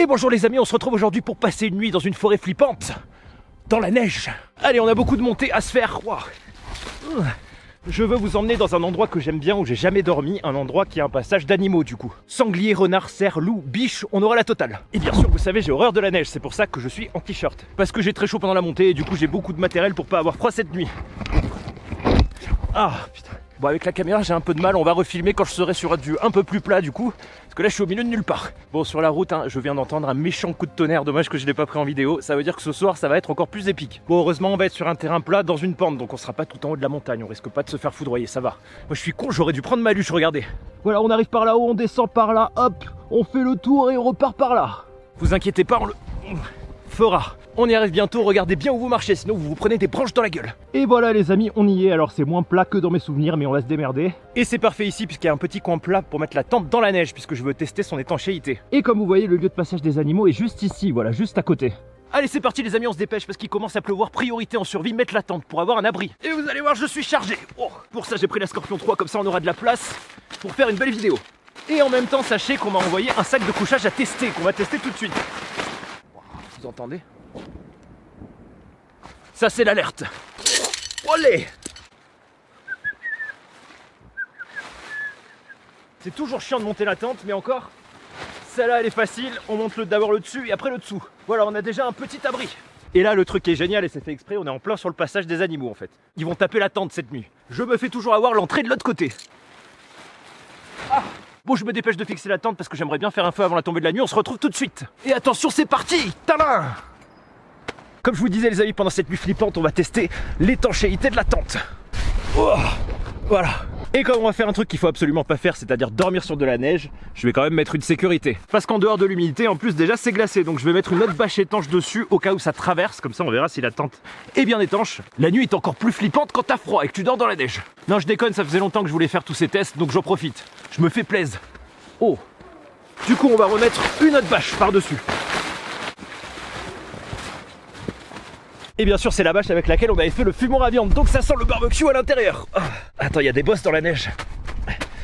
Et bonjour les amis, on se retrouve aujourd'hui pour passer une nuit dans une forêt flippante, dans la neige. Allez, on a beaucoup de montées à se faire. Wow. Je veux vous emmener dans un endroit que j'aime bien, où j'ai jamais dormi, un endroit qui a un passage d'animaux du coup. Sanglier, renard, cerf, loup, biche, on aura la totale. Et bien sûr, vous savez, j'ai horreur de la neige, c'est pour ça que je suis en t-shirt. Parce que j'ai très chaud pendant la montée et du coup j'ai beaucoup de matériel pour pas avoir froid cette nuit. Ah putain. Bon, avec la caméra j'ai un peu de mal, on va refilmer quand je serai sur du un peu plus plat du coup, parce que là je suis au milieu de nulle part. Bon, sur la route, je viens d'entendre un méchant coup de tonnerre, dommage que je l'ai pas pris en vidéo, ça veut dire que ce soir ça va être encore plus épique. Bon, heureusement on va être sur un terrain plat dans une pente, donc on sera pas tout en haut de la montagne, on risque pas de se faire foudroyer, ça va. Moi je suis con, j'aurais dû prendre ma luche, regardez. Voilà, on arrive par là-haut, on descend par là, hop, on fait le tour et on repart par là. Vous inquiétez pas, on le fera. On y arrive bientôt, regardez bien où vous marchez, sinon vous vous prenez des branches dans la gueule. Et voilà les amis, on y est, alors c'est moins plat que dans mes souvenirs, mais on va se démerder. Et c'est parfait ici, puisqu'il y a un petit coin plat pour mettre la tente dans la neige, puisque je veux tester son étanchéité. Et comme vous voyez, le lieu de passage des animaux est juste ici, voilà, juste à côté. Allez, c'est parti les amis, on se dépêche parce qu'il commence à pleuvoir, priorité en survie, mettre la tente pour avoir un abri. Et vous allez voir, je suis chargé. Oh, pour ça j'ai pris la Scorpion 3, comme ça on aura de la place pour faire une belle vidéo. Et en même temps, sachez qu'on m'a envoyé un sac de couchage à tester, qu'on va tester tout de suite. Vous entendez ? Ça c'est l'alerte. Olé! C'est toujours chiant de monter la tente, mais encore, celle-là elle est facile, on monte d'abord le dessus et après le dessous. Voilà, on a déjà un petit abri. Et là le truc qui est génial, et c'est fait exprès, on est en plein sur le passage des animaux en fait. Ils vont taper la tente cette nuit. Je me fais toujours avoir l'entrée de l'autre côté. Ah! Bon, je me dépêche de fixer la tente parce que j'aimerais bien faire un feu avant la tombée de la nuit, on se retrouve tout de suite. Et attention, c'est parti! Tadam! Comme je vous disais les amis, pendant cette nuit flippante, on va tester l'étanchéité de la tente. Oh, voilà. Et comme on va faire un truc qu'il faut absolument pas faire, c'est-à-dire dormir sur de la neige, je vais quand même mettre une sécurité. Parce qu'en dehors de l'humidité, en plus déjà c'est glacé, donc je vais mettre une autre bâche étanche dessus au cas où ça traverse, comme ça on verra si la tente est bien étanche. La nuit est encore plus flippante quand t'as froid et que tu dors dans la neige. Non, je déconne, ça faisait longtemps que je voulais faire tous ces tests, donc j'en profite. Je me fais plaisir. Oh. Du coup on va remettre une autre bâche par-dessus. Et bien sûr c'est la bâche avec laquelle on avait fait le fumoir à viande, donc ça sent le barbecue à l'intérieur. Oh. Attends, il y a des bosses dans la neige.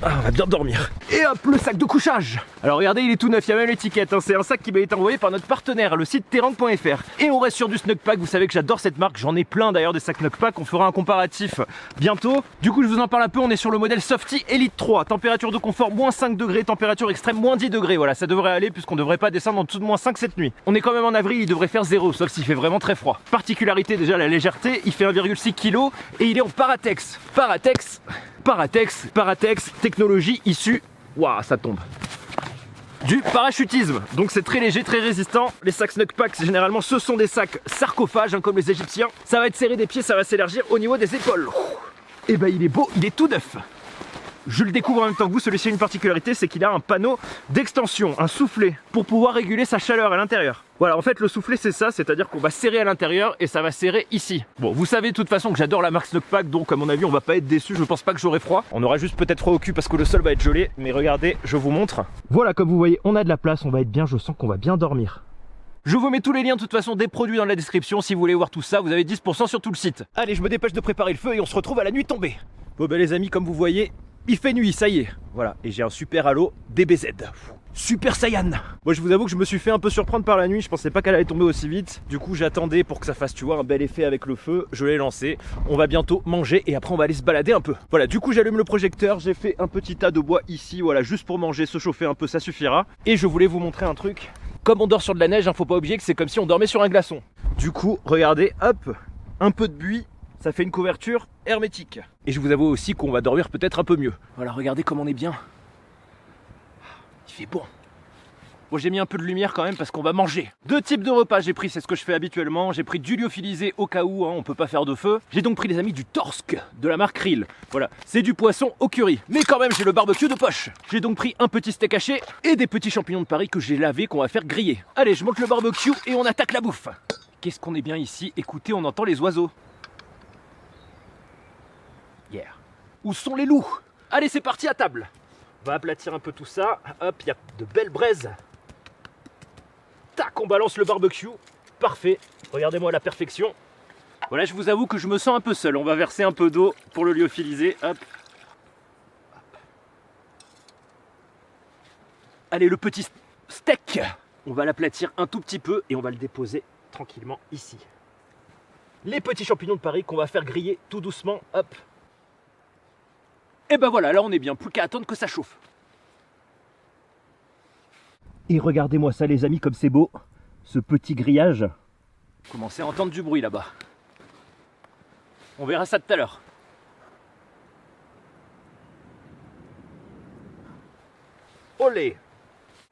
Ah, on va bien dormir. Et hop, le sac de couchage. Alors regardez, il est tout neuf, il y a même l'étiquette, c'est un sac qui m'a été envoyé par notre partenaire, le site terang.fr. Et on reste sur du Snug Pack, vous savez que j'adore cette marque, j'en ai plein d'ailleurs des sacs Snug Pack, on fera un comparatif bientôt. Du coup je vous en parle un peu, on est sur le modèle Softy Elite 3, température de confort moins 5 degrés, température extrême moins 10 degrés, voilà, ça devrait aller puisqu'on devrait pas descendre en dessous de moins 5 cette nuit. On est quand même en avril, il devrait faire 0, sauf s'il fait vraiment très froid. Particularité déjà, la légèreté, il fait 1,6 kg et il est en Paratex. Paratex, technologie issue, waouh, ça tombe, du parachutisme. Donc c'est très léger, très résistant. Les sacs Snug Pack, généralement, ce sont des sacs sarcophages, comme les Égyptiens. Ça va être serré des pieds, ça va s'élargir au niveau des épaules. Et ben il est beau, il est tout neuf. Je le découvre en même temps que vous, celui-ci a une particularité, c'est qu'il a un panneau d'extension, un soufflet, pour pouvoir réguler sa chaleur à l'intérieur. Voilà, en fait le soufflet c'est ça, c'est-à-dire qu'on va serrer à l'intérieur et ça va serrer ici. Bon, vous savez de toute façon que j'adore la marque Snug Pack, donc à mon avis on va pas être déçus, je pense pas que j'aurai froid. On aura juste peut-être froid au cul parce que le sol va être gelé, mais regardez, je vous montre. Voilà, comme vous voyez, on a de la place, on va être bien, je sens qu'on va bien dormir. Je vous mets tous les liens de toute façon des produits dans la description, si vous voulez voir tout ça, vous avez 10% sur tout le site. Allez, je me dépêche de préparer le feu et on se retrouve à la nuit tombée. Bon ben les amis, comme vous voyez, il fait nuit, ça y est. Voilà, et j'ai un super halo DBZ. Super Saiyan. Moi je vous avoue que je me suis fait un peu surprendre par la nuit, je pensais pas qu'elle allait tomber aussi vite. Du coup j'attendais pour que ça fasse, tu vois, un bel effet avec le feu. Je l'ai lancé, on va bientôt manger et après on va aller se balader un peu. Voilà, du coup j'allume le projecteur, j'ai fait un petit tas de bois ici, voilà, juste pour manger, se chauffer un peu, ça suffira. Et je voulais vous montrer un truc. Comme on dort sur de la neige, faut pas oublier que c'est comme si on dormait sur un glaçon. Du coup, regardez, hop, un peu de buis. Ça fait une couverture hermétique. Et je vous avoue aussi qu'on va dormir peut-être un peu mieux. Voilà, regardez comme on est bien. Il fait bon. Bon, j'ai mis un peu de lumière quand même parce qu'on va manger. Deux types de repas j'ai pris, c'est ce que je fais habituellement. J'ai pris du lyophilisé au cas où, on peut pas faire de feu. J'ai donc pris les amis du torsk de la marque Krill. Voilà, c'est du poisson au curry. Mais quand même, j'ai le barbecue de poche. J'ai donc pris un petit steak haché et des petits champignons de Paris que j'ai lavés qu'on va faire griller. Allez, je monte le barbecue et on attaque la bouffe. Qu'est-ce qu'on est bien ici, écoutez, on entend les oiseaux. Yeah. Où sont les loups? Allez, c'est parti à table. On va aplatir un peu tout ça. Hop, il y a de belles braises. Tac, on balance le barbecue. Parfait. Regardez-moi la perfection. Voilà, je vous avoue que je me sens un peu seul. On va verser un peu d'eau pour le lyophiliser. Hop. Allez, le petit steak. On va l'aplatir un tout petit peu et on va le déposer tranquillement ici. Les petits champignons de Paris qu'on va faire griller tout doucement, hop. Et ben voilà, là on est bien, plus qu'à attendre que ça chauffe. Et regardez-moi ça les amis, comme c'est beau, ce petit grillage. Vous commencez à entendre du bruit là-bas. On verra ça tout à l'heure. Olé!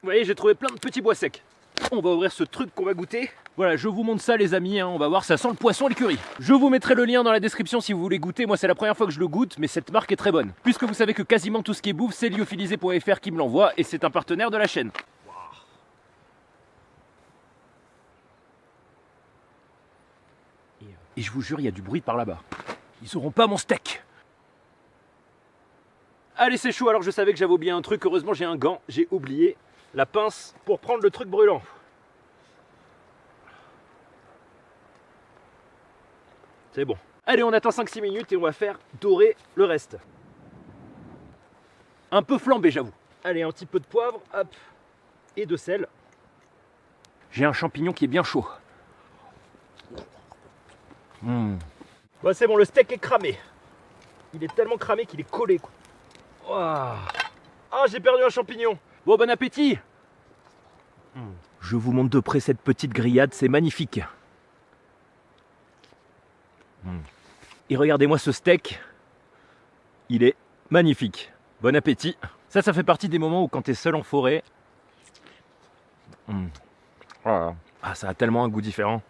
Vous voyez, j'ai trouvé plein de petits bois secs. On va ouvrir ce truc qu'on va goûter. Voilà, je vous montre ça les amis, hein. On va voir, ça sent le poisson et le curry. Je vous mettrai le lien dans la description si vous voulez goûter. Moi c'est la première fois que je le goûte, mais cette marque est très bonne. Puisque vous savez que quasiment tout ce qui est bouffe, c'est lyophilisé.fr qui me l'envoie et c'est un partenaire de la chaîne. Et je vous jure, il y a du bruit par là-bas. Ils auront pas mon steak. Allez, c'est chaud, alors je savais que j'avais oublié un truc. Heureusement, j'ai un gant. J'ai oublié la pince pour prendre le truc brûlant. C'est bon. Allez, on attend 5-6 minutes et on va faire dorer le reste. Un peu flambé, j'avoue. Allez, un petit peu de poivre, hop, et de sel. J'ai un champignon qui est bien chaud. Bon, c'est bon, le steak est cramé. Il est tellement cramé qu'il est collé, quoi. Wow. Ah, j'ai perdu un champignon. Bon, bon appétit. Je vous montre de près cette petite grillade, c'est magnifique. Et regardez-moi ce steak. Il est magnifique. Bon appétit. Ça fait partie des moments où quand tu es seul en forêt. Ah, ça a tellement un goût différent.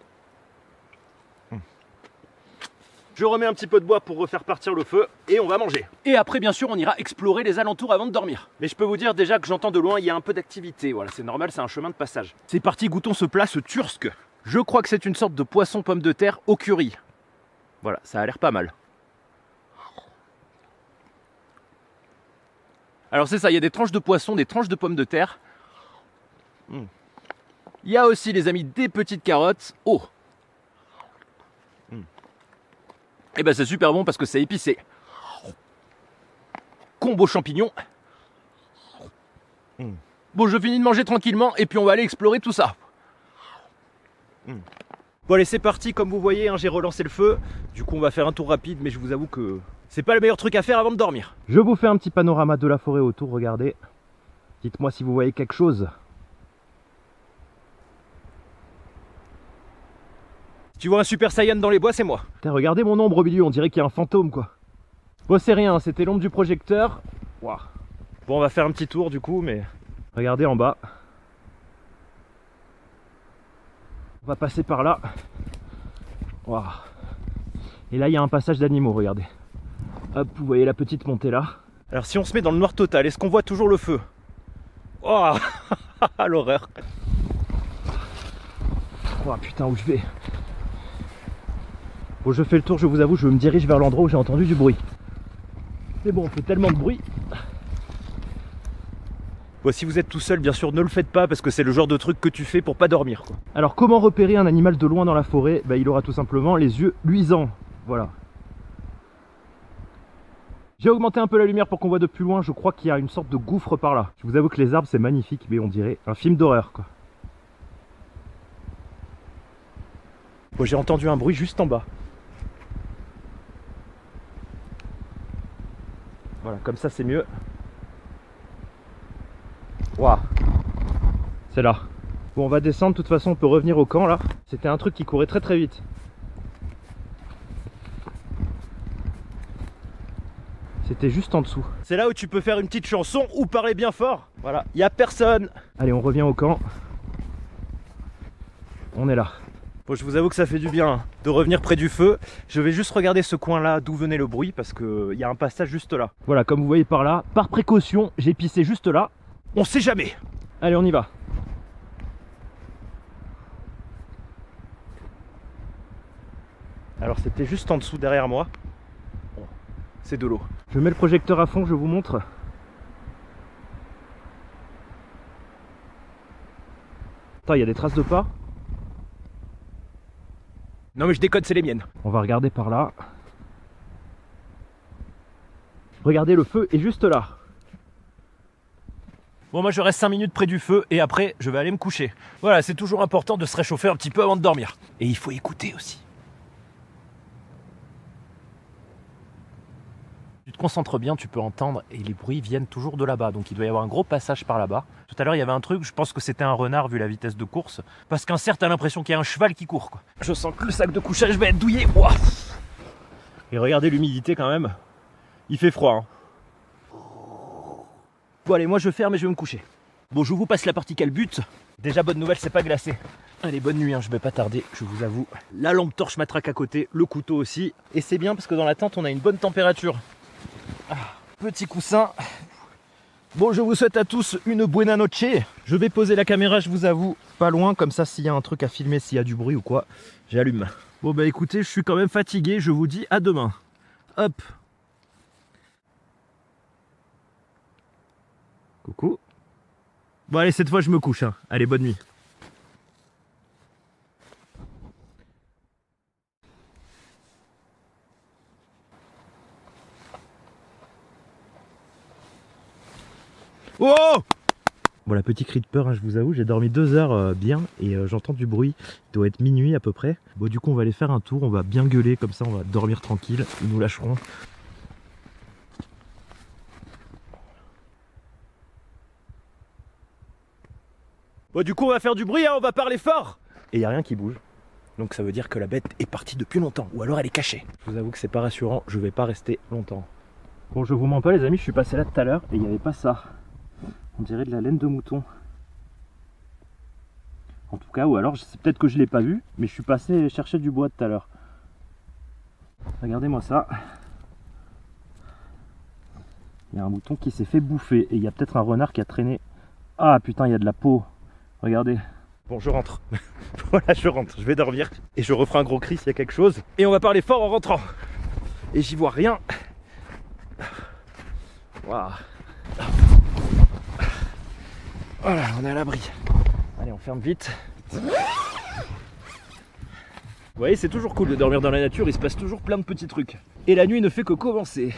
Je remets un petit peu de bois pour refaire partir le feu et on va manger. Et après, bien sûr, on ira explorer les alentours avant de dormir. Mais je peux vous dire déjà que j'entends de loin, il y a un peu d'activité. Voilà, c'est normal, c'est un chemin de passage. C'est parti, goûtons ce plat, ce tursk. Je crois que c'est une sorte de poisson pomme de terre au curry. Voilà, ça a l'air pas mal. Alors c'est ça, il y a des tranches de poisson, des tranches de pommes de terre. Il y a aussi, les amis, des petites carottes. Oh! Et ben c'est super bon parce que c'est épicé. Combo champignon. Bon, je finis de manger tranquillement et puis on va aller explorer tout ça. Bon allez, c'est parti, comme vous voyez, hein, j'ai relancé le feu. Du coup on va faire un tour rapide, mais je vous avoue que c'est pas le meilleur truc à faire avant de dormir. Je vous fais un petit panorama de la forêt autour, regardez. Dites-moi si vous voyez quelque chose. Tu vois un Super Saiyan dans les bois, c'est moi. Putain, regardez mon ombre au milieu, on dirait qu'il y a un fantôme quoi. Bon, c'est rien, c'était l'ombre du projecteur. Wow. Bon, on va faire un petit tour du coup, mais regardez en bas. On va passer par là. Wow. Et là, il y a un passage d'animaux, regardez. Hop, vous voyez la petite montée là. Alors si on se met dans le noir total, est-ce qu'on voit toujours le feu? Oh, l'horreur. Oh putain, où je vais? Bon, je fais le tour, je vous avoue, je me dirige vers l'endroit où j'ai entendu du bruit. Mais bon, on fait tellement de bruit. Bon, si vous êtes tout seul, bien sûr, ne le faites pas parce que c'est le genre de truc que tu fais pour pas dormir, quoi. Alors, comment repérer un animal de loin dans la forêt? Il aura tout simplement les yeux luisants. Voilà. J'ai augmenté un peu la lumière pour qu'on voit de plus loin. Je crois qu'il y a une sorte de gouffre par là. Je vous avoue que les arbres, c'est magnifique, mais on dirait un film d'horreur, quoi. Bon, j'ai entendu un bruit juste en bas. Voilà, comme ça c'est mieux. Waouh, c'est là. Bon, on va descendre, de toute façon on peut revenir au camp là. C'était un truc qui courait très très vite. C'était juste en dessous. C'est là où tu peux faire une petite chanson ou parler bien fort. Voilà, il n'y a personne. Allez, on revient au camp. On est là. Bon, je vous avoue que ça fait du bien de revenir près du feu. Je vais juste regarder ce coin là d'où venait le bruit parce qu'il y a un passage juste là. Voilà, comme vous voyez par là, par précaution, j'ai pissé juste là. On sait jamais. Allez, on y va. Alors c'était juste en dessous derrière moi. Bon, c'est de l'eau. Je mets le projecteur à fond, je vous montre. Attends, il y a des traces de pas. Non mais je déconne, c'est les miennes. On va regarder par là. Regardez, le feu est juste là. Bon, moi je reste 5 minutes près du feu et après je vais aller me coucher. Voilà, c'est toujours important de se réchauffer un petit peu avant de dormir. Et il faut écouter aussi. Tu te concentres bien, tu peux entendre et les bruits viennent toujours de là-bas. Donc il doit y avoir un gros passage par là-bas. Tout à l'heure il y avait un truc, je pense que c'était un renard vu la vitesse de course. Parce qu'un cerf, t'as l'impression qu'il y a un cheval qui court, quoi. Je sens que le sac de couchage va être douillé. Ouah. Et regardez l'humidité quand même. Il fait froid, hein. Bon allez, moi je ferme et je vais me coucher. Bon, je vous passe la partie calbute. Déjà bonne nouvelle, c'est pas glacé. Allez, bonne nuit, hein, je vais pas tarder, je vous avoue. La lampe torche matraque à côté, le couteau aussi. Et c'est bien parce que dans la tente on a une bonne température. Petit coussin. Bon, je vous souhaite à tous une buena noche. Je vais poser la caméra, je vous avoue, pas loin, comme ça s'il y a un truc à filmer, s'il y a du bruit ou quoi, j'allume. Bon bah écoutez, je suis quand même fatigué, je vous dis à demain. Hop. Coucou. Bon allez, cette fois je me couche, hein. Allez, bonne nuit. Oh! Bon, la petite cri de peur, hein, je vous avoue, j'ai dormi 2 heures bien et j'entends du bruit. Il doit être minuit à peu près. Bon, du coup, on va aller faire un tour, on va bien gueuler comme ça, on va dormir tranquille. Ils nous lâcheront. Bon, du coup, on va faire du bruit, hein, on va parler fort. Et il n'y a rien qui bouge. Donc ça veut dire que la bête est partie depuis longtemps, ou alors elle est cachée. Je vous avoue que c'est pas rassurant, je vais pas rester longtemps. Bon, je vous mens pas les amis, je suis passé là tout à l'heure et il n'y avait pas ça. On dirait de la laine de mouton. En tout cas, ou alors c'est peut-être que je l'ai pas vu, mais je suis passé chercher du bois tout à l'heure. Regardez-moi ça. Il y a un mouton qui s'est fait bouffer et il y a peut-être un renard qui a traîné. Ah putain, il y a de la peau. Regardez. Bon, je rentre. Voilà, je rentre. Je vais dormir et je referai un gros cri s'il y a quelque chose. Et on va parler fort en rentrant. Et j'y vois rien. Waouh. Voilà, on est à l'abri. Allez, on ferme vite. Vous voyez, c'est toujours cool de dormir dans la nature, il se passe toujours plein de petits trucs. Et la nuit ne fait que commencer.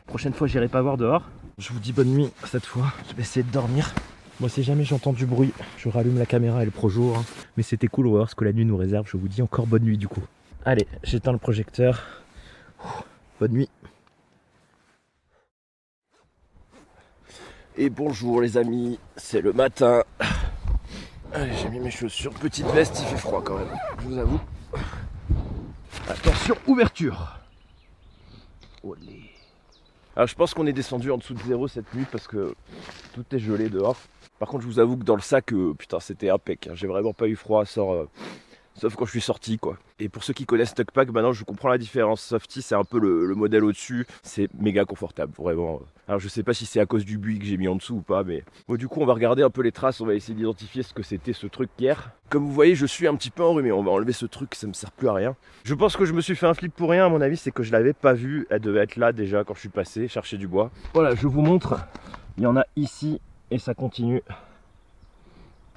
Prochaine fois, j'irai pas voir dehors. Je vous dis bonne nuit cette fois. Je vais essayer de dormir. Moi, si jamais j'entends du bruit, je rallume la caméra et le projo. Hein. Mais c'était cool, on va voir ce que la nuit nous réserve. Je vous dis encore bonne nuit du coup. Allez, j'éteins le projecteur. Bonne nuit. Et bonjour les amis, c'est le matin. Allez, j'ai mis mes chaussures, petite veste, il fait froid quand même, je vous avoue. Attention, ouverture. Olé. Alors je pense qu'on est descendu en dessous de 0 cette nuit parce que tout est gelé dehors. Par contre je vous avoue que dans le sac, putain c'était impec, hein. J'ai vraiment pas eu froid, sauf quand je suis sorti quoi. Et pour ceux qui connaissent Snuckpack, maintenant je comprends la différence. Softy c'est un peu le modèle au-dessus, c'est méga confortable, vraiment. Alors je sais pas si c'est à cause du buis que j'ai mis en dessous ou pas, mais bon, du coup on va regarder un peu les traces, on va essayer d'identifier ce que c'était ce truc hier. Comme vous voyez, je suis un petit peu enrhumé, on va enlever ce truc, ça me sert plus à rien. Je pense que je me suis fait un flip pour rien, à mon avis, c'est que je l'avais pas vue, elle devait être là déjà quand je suis passé, chercher du bois. Voilà, je vous montre, il y en a ici et ça continue.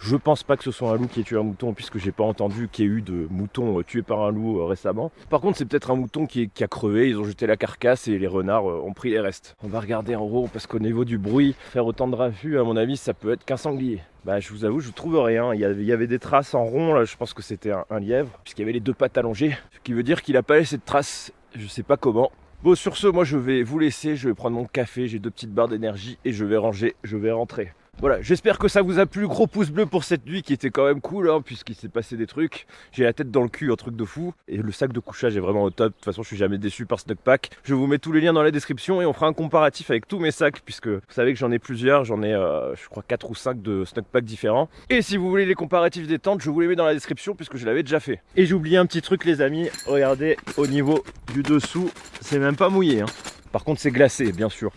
Je pense pas que ce soit un loup qui ait tué un mouton puisque j'ai pas entendu qu'il y ait eu de moutons tués par un loup récemment. Par contre c'est peut-être un mouton qui a crevé, ils ont jeté la carcasse et les renards ont pris les restes. On va regarder en haut parce qu'au niveau du bruit, faire autant de raffus à mon avis ça peut être qu'un sanglier. Bah je vous avoue je trouve rien, il y avait des traces en rond là, je pense que c'était un lièvre puisqu'il y avait les 2 pattes allongées. Ce qui veut dire qu'il a pas laissé de traces, je sais pas comment. Bon sur ce moi je vais vous laisser, je vais prendre mon café, j'ai 2 petites barres d'énergie et je vais ranger, je vais rentrer. Voilà, j'espère que ça vous a plu, gros pouce bleu pour cette nuit qui était quand même cool hein, puisqu'il s'est passé des trucs. J'ai la tête dans le cul, un truc de fou. Et le sac de couchage est vraiment au top, de toute façon je suis jamais déçu par Snuckpack. Je vous mets tous les liens dans la description et on fera un comparatif avec tous mes sacs puisque vous savez que j'en ai plusieurs, j'en ai je crois 4 ou 5 de Snuckpack différents. Et si vous voulez les comparatifs des tentes, je vous les mets dans la description puisque je l'avais déjà fait. Et j'ai oublié un petit truc les amis, regardez au niveau du dessous, c'est même pas mouillé hein. Par contre c'est glacé bien sûr.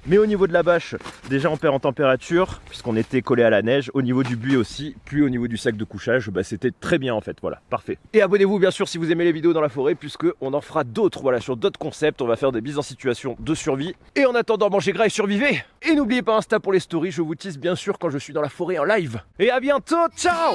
Mais au niveau de la bâche, déjà on perd en température puisqu'on était collé à la neige. Au niveau du buis aussi, puis au niveau du sac de couchage, bah, c'était très bien en fait, voilà, parfait. Et abonnez-vous bien sûr si vous aimez les vidéos dans la forêt puisque on en fera d'autres, voilà, sur d'autres concepts. On va faire des mises en situation de survie. Et en attendant, mangez gras et survivez. Et n'oubliez pas Insta pour les stories, je vous tease bien sûr quand je suis dans la forêt en live. Et à bientôt, ciao!